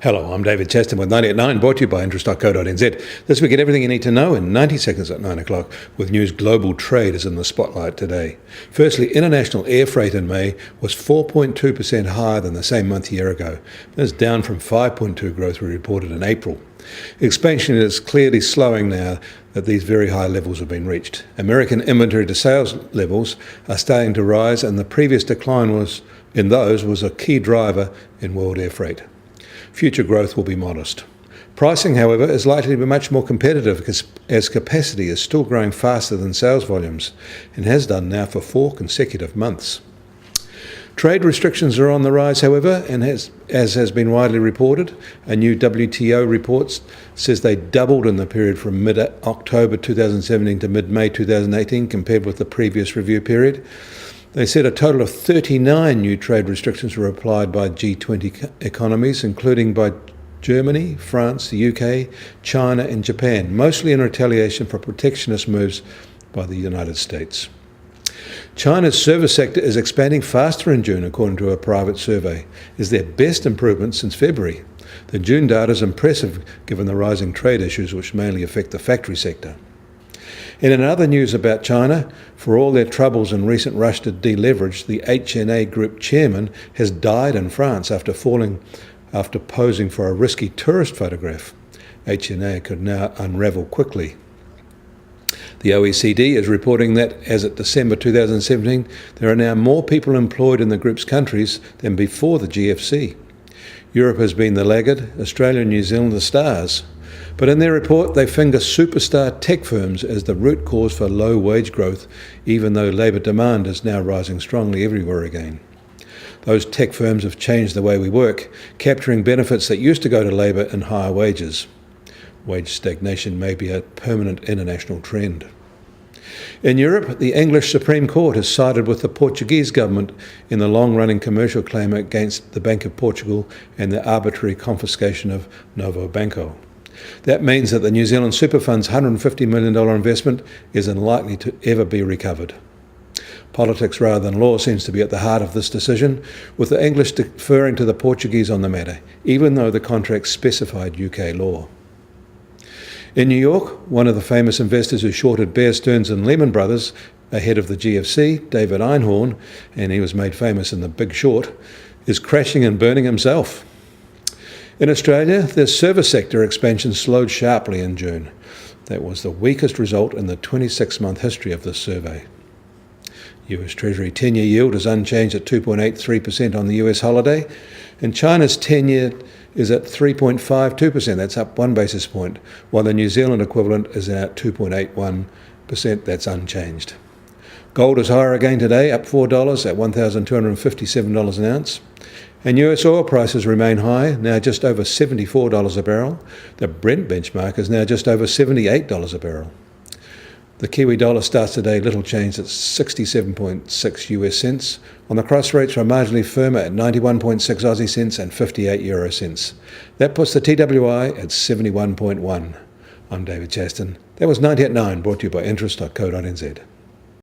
Hello, I'm David Chaston with 90 at 9, brought to you by interest.co.nz. This week, get everything you need to know in 90 seconds at 9 o'clock, with news global trade is in the spotlight today. Firstly, international air freight in May was 4.2% higher than the same month a year ago. That's down from 5.2% growth we reported in April. Expansion is clearly slowing now that these very high levels have been reached. American inventory to sales levels are starting to rise, and the previous decline was a key driver in world air freight. Future growth will be modest. Pricing, however, is likely to be much more competitive as capacity is still growing faster than sales volumes and has done now for 4 consecutive months. Trade restrictions are on the rise, however, and as has been widely reported, a new WTO report says they doubled in the period from mid-October 2017 to mid-May 2018 compared with the previous review period. They said a total of 39 new trade restrictions were applied by G20 economies, including by Germany, France, the UK, China and Japan, mostly in retaliation for protectionist moves by the United States. China's service sector is expanding faster in June, according to a private survey. It's their best improvement since February. The June data is impressive given the rising trade issues which mainly affect the factory sector. And in other news about China, for all their troubles and recent rush to deleverage, the HNA Group chairman has died in France after posing for a risky tourist photograph. HNA could now unravel quickly. The OECD is reporting that, as of December 2017, there are now more people employed in the group's countries than before the GFC. Europe has been the laggard, Australia and New Zealand the stars. But in their report, they finger superstar tech firms as the root cause for low wage growth, even though labour demand is now rising strongly everywhere again. Those tech firms have changed the way we work, capturing benefits that used to go to labour in higher wages. Wage stagnation may be a permanent international trend. In Europe, the English Supreme Court has sided with the Portuguese government in the long-running commercial claim against the Bank of Portugal and the arbitrary confiscation of Novo Banco. That means that the New Zealand Super Fund's $150 million investment is unlikely to ever be recovered. Politics rather than law seems to be at the heart of this decision, with the English deferring to the Portuguese on the matter, even though the contract specified UK law. In New York, one of the famous investors who shorted Bear Stearns and Lehman Brothers ahead of the GFC, David Einhorn, and he was made famous in The Big Short, is crashing and burning himself. In Australia, the service sector expansion slowed sharply in June. That was the weakest result in the 26-month history of this survey. US Treasury 10-year yield is unchanged at 2.83% on the US holiday, and China's 10-year is at 3.52%, that's up 1 basis point, while the New Zealand equivalent is at 2.81%, that's unchanged. Gold is higher again today, up $4 at $1,257 an ounce. And US oil prices remain high, now just over $74 a barrel. The Brent benchmark is now just over $78 a barrel. The Kiwi dollar starts today little changed at 67.6 US cents. On the cross rates are marginally firmer at 91.6 Aussie cents and 58 euro cents. That puts the TWI at 71.1. I'm David Chaston. That was 90 at 9, brought to you by interest.co.nz.